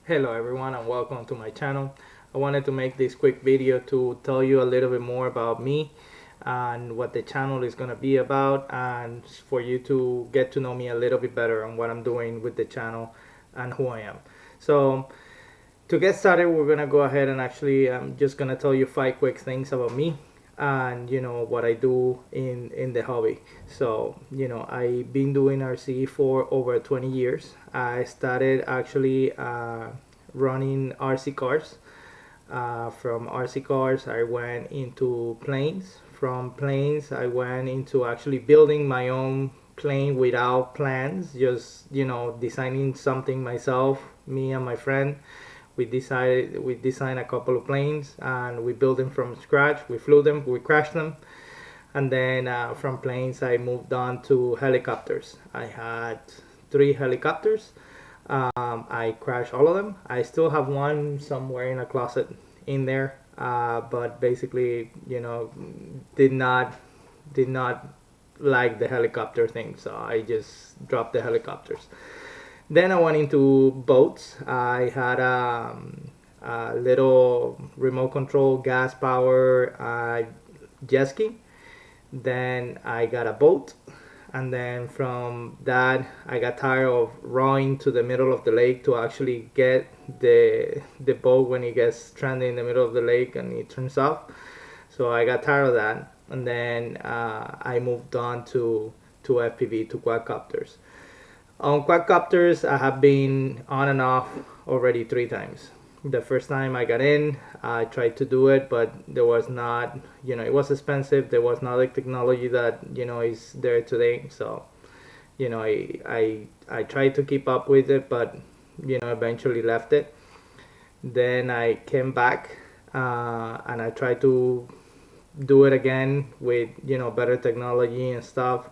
Hello everyone and welcome to my channel. I wanted to make this quick video to tell you a little bit more about me and what the channel is going to be about, and for you to get to know me a little bit better on what I'm doing with the channel and who I am. So to get started, we're going to go ahead and I'm just going to tell you 5 quick things about me and what I do in the hobby. So I've been doing RC for over 20 years. I started running RC cars. From RC cars I went into planes. From planes I went into actually building my own plane without plans, just designing something myself, me and my friend. We designed a couple of planes and we built them from scratch. We flew them, we crashed them, and then from planes I moved on to helicopters. I had 3 helicopters. I crashed all of them. I still have one somewhere in a closet in there, but basically, did not like the helicopter thing, so I just dropped the helicopters. Then I went into boats. I had a little remote control gas power jet ski. Then I got a boat, and then from that I got tired of rowing to the middle of the lake to actually get the boat when it gets stranded in the middle of the lake and it turns off. So I got tired of that, and then I moved on to FPV, to quadcopters. On quadcopters, I have been on and off already 3 times. The first time I got in, I tried to do it, but there was not, it was expensive. There was not the technology that, is there today. So, I tried to keep up with it, but, eventually left it. Then I came back and I tried to do it again with, better technology and stuff.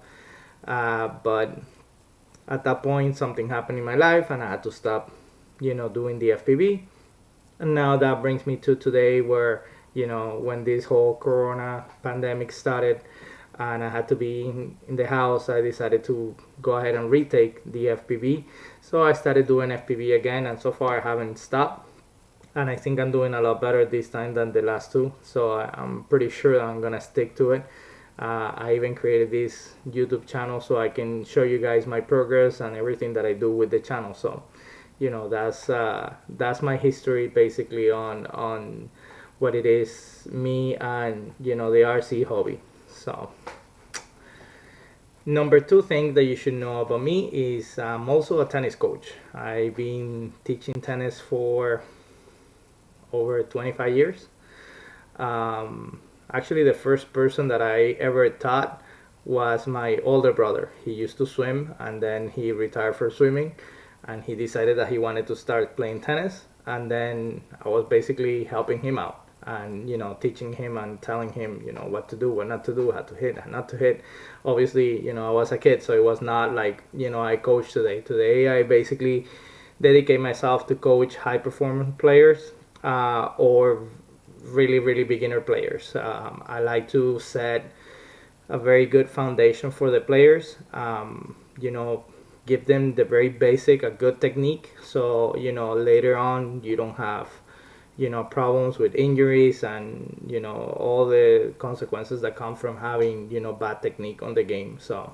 But at that point something happened in my life and I had to stop doing the FPV. And now that brings me to today, where when this whole corona pandemic started and I had to be in the house, I decided to go ahead and retake the FPV. So I started doing FPV again, and so far I haven't stopped, and I think I'm doing a lot better this time than the last two, so I'm pretty sure I'm gonna stick to it. I even created this YouTube channel so I can show you guys my progress and everything that I do with the channel. So, that's my history basically on what it is, me and the RC hobby. So, number 2 thing that you should know about me is I'm also a tennis coach. I've been teaching tennis for over 25 years. Actually, the first person that I ever taught was my older brother. He used to swim and then he retired for swimming, and he decided that he wanted to start playing tennis. And then I was basically helping him out and teaching him and telling him what to do, what not to do, how to hit, how not to hit. Obviously, I was a kid, so it was not like I coach today. Today I basically dedicate myself to coach high performance players, or really beginner players. I like to set a very good foundation for the players. Give them the very basic, a good technique, so later on you don't have problems with injuries and all the consequences that come from having bad technique on the game. So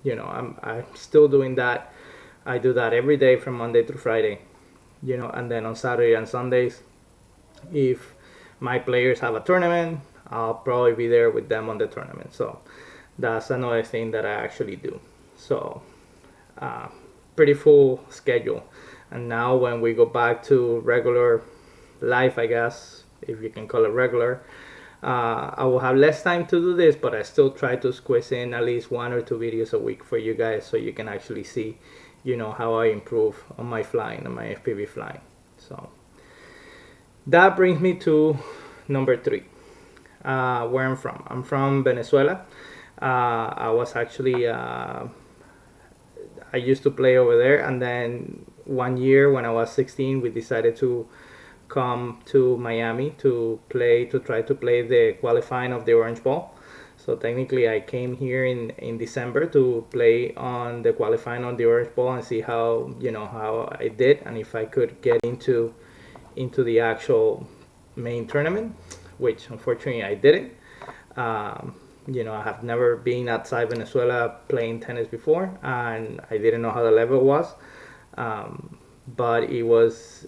I'm still doing that. I do that every day from Monday through Friday, and then on Saturday and Sundays, if my players have a tournament, I'll probably be there with them on the tournament. So that's another thing that I actually do. So pretty full schedule. And now when we go back to regular life, I guess, if you can call it regular, I will have less time to do this, but I still try to squeeze in at least 1 or 2 videos a week for you guys, so you can actually see how I improve on my flying, on my FPV flying. So that brings me to number 3, where I'm from. I'm from Venezuela. I was actually I used to play over there, and then one year when I was 16, we decided to come to Miami to try to play the qualifying of the Orange Bowl. So technically, I came here in December to play on the qualifying on the Orange Bowl and see how how I did and if I could get into the actual main tournament, which unfortunately I didn't. I have never been outside Venezuela playing tennis before, and I didn't know how the level was. But it was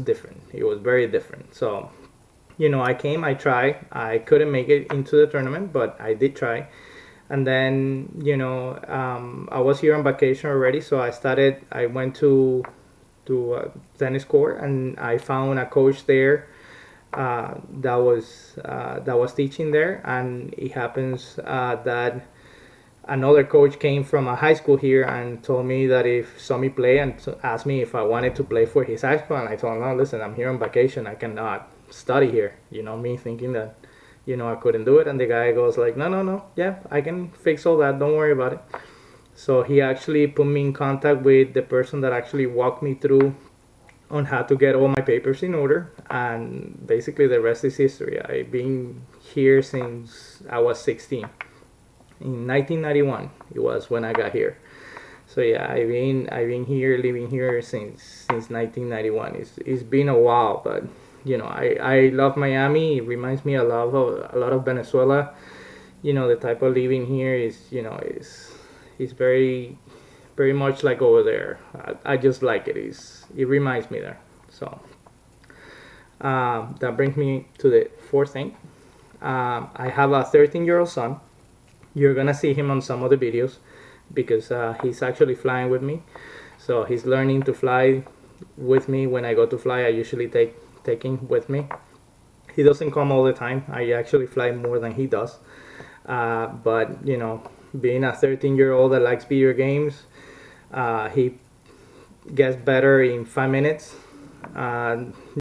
different. It was very different. So, I came, I tried. I couldn't make it into the tournament, but I did try. And then, I was here on vacation already, so I went to a tennis court, and I found a coach there that was teaching there, and it happens that another coach came from a high school here and told me that if saw me play and asked me if I wanted to play for his high school, and I told him, no, listen, I'm here on vacation, I cannot study here. Me thinking that I couldn't do it, and the guy goes like, no, yeah, I can fix all that, don't worry about it. So he actually put me in contact with the person that actually walked me through on how to get all my papers in order, and basically the rest is history. I've been here since I was 16. In 1991 it was when I got here. So yeah, I've been here, living here since 1991. It's been a while, but I love Miami. It reminds me a lot of Venezuela. The type of living here is very very much like over there. I just like it. It reminds me there. So that brings me to the fourth thing. I have a 13-year-old son. You're gonna see him on some of the videos because he's actually flying with me. So he's learning to fly with me. When I go to fly, I usually take him with me. He doesn't come all the time. I actually fly more than he does. But being a 13-year-old that likes video games, he gets better in 5 minutes.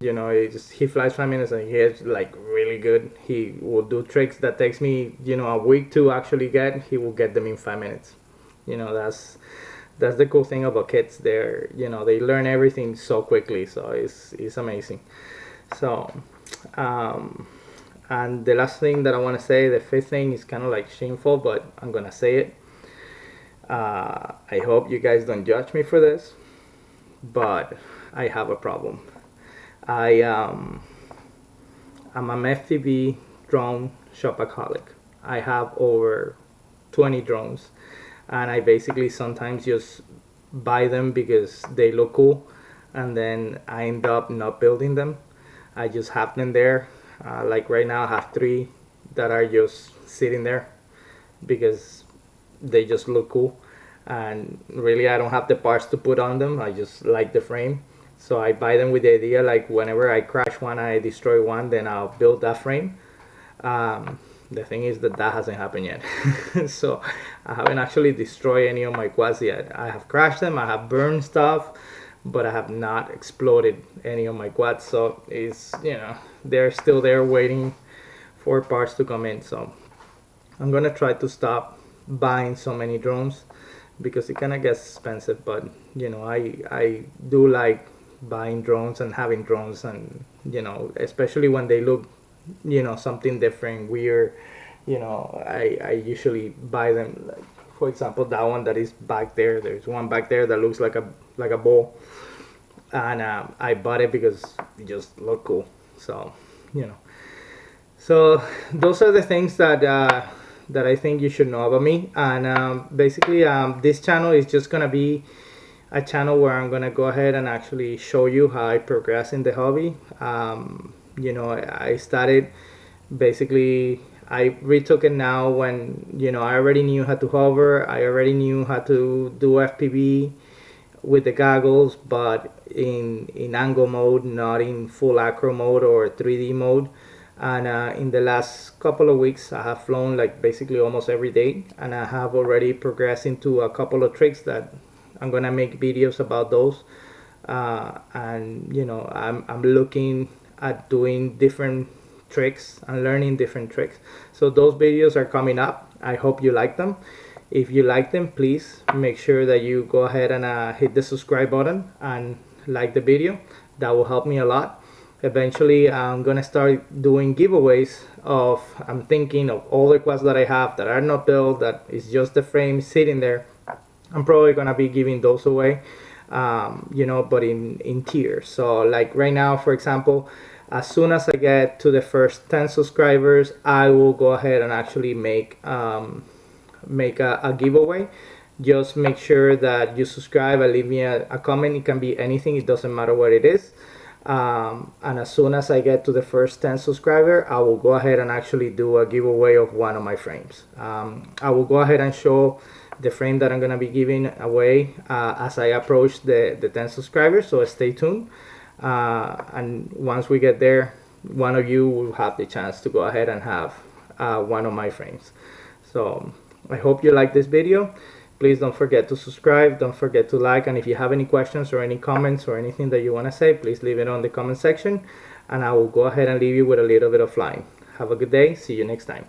He flies 5 minutes and he is like really good. He will do tricks that takes me a week to actually get. He will get them in 5 minutes. That's the cool thing about kids. They learn everything so quickly. So it's amazing. So and the last thing that I want to say, the fifth thing, is kind of like shameful, but I'm gonna say it. I hope you guys don't judge me for this, but I have a problem. I'm an FPV drone shopaholic. I have over 20 drones, and I basically sometimes just buy them because they look cool, and then I end up not building them. I just have them there. Like right now, I have 3 that are just sitting there because they just look cool, and really I don't have the parts to put on them. I just like the frame, so I buy them with the idea like whenever I crash one, I destroy one, then I'll build that frame. The thing is that hasn't happened yet. So I haven't actually destroyed any of my quads yet. I have crashed them, I have burned stuff, but I have not exploded any of my quads. So they're still there waiting for parts to come in. So I'm gonna try to stop buying so many drones because it kind of gets expensive. But I do like buying drones and having drones, and especially when they look something different, weird. I usually buy them. Like, for example, that one that is back there. There's one back there that looks like a ball, and I bought it because it just looked cool. So so those are the things that I think you should know about me. And basically, this channel is just gonna be a channel where I'm gonna go ahead and actually show you how I progress in the hobby. I started basically. I retook it now when I already knew how to hover. I already knew how to do FPV with the goggles, but in angle mode, not in full acro mode or 3D mode. And in the last couple of weeks, I have flown like basically almost every day, and I have already progressed into a couple of tricks that I'm gonna make videos about those. And I'm looking at doing different tricks and learning different tricks. So those videos are coming up. I hope you like them. If you like them, please make sure that you go ahead and hit the subscribe button and like the video. That will help me a lot. Eventually I'm gonna start doing giveaways of, I'm thinking of all the quads that I have that are not built, that is just the frame sitting there. I'm probably gonna be giving those away, but in tiers. So like right now, for example, as soon as I get to the first 10 subscribers, I will go ahead and actually make a giveaway. Just make sure that you subscribe and leave me a comment. It can be anything, it doesn't matter what it is. And as soon as I get to the first 10 subscribers, I will go ahead and actually do a giveaway of one of my frames. I will go ahead and show the frame that I'm going to be giving away as I approach the 10 subscribers, so stay tuned. And once we get there, one of you will have the chance to go ahead and have one of my frames. So I hope you like this video. Please don't forget to subscribe, don't forget to like, and if you have any questions or any comments or anything that you want to say, please leave it on the comment section, and I will go ahead and leave you with a little bit of flying. Have a good day. See you next time.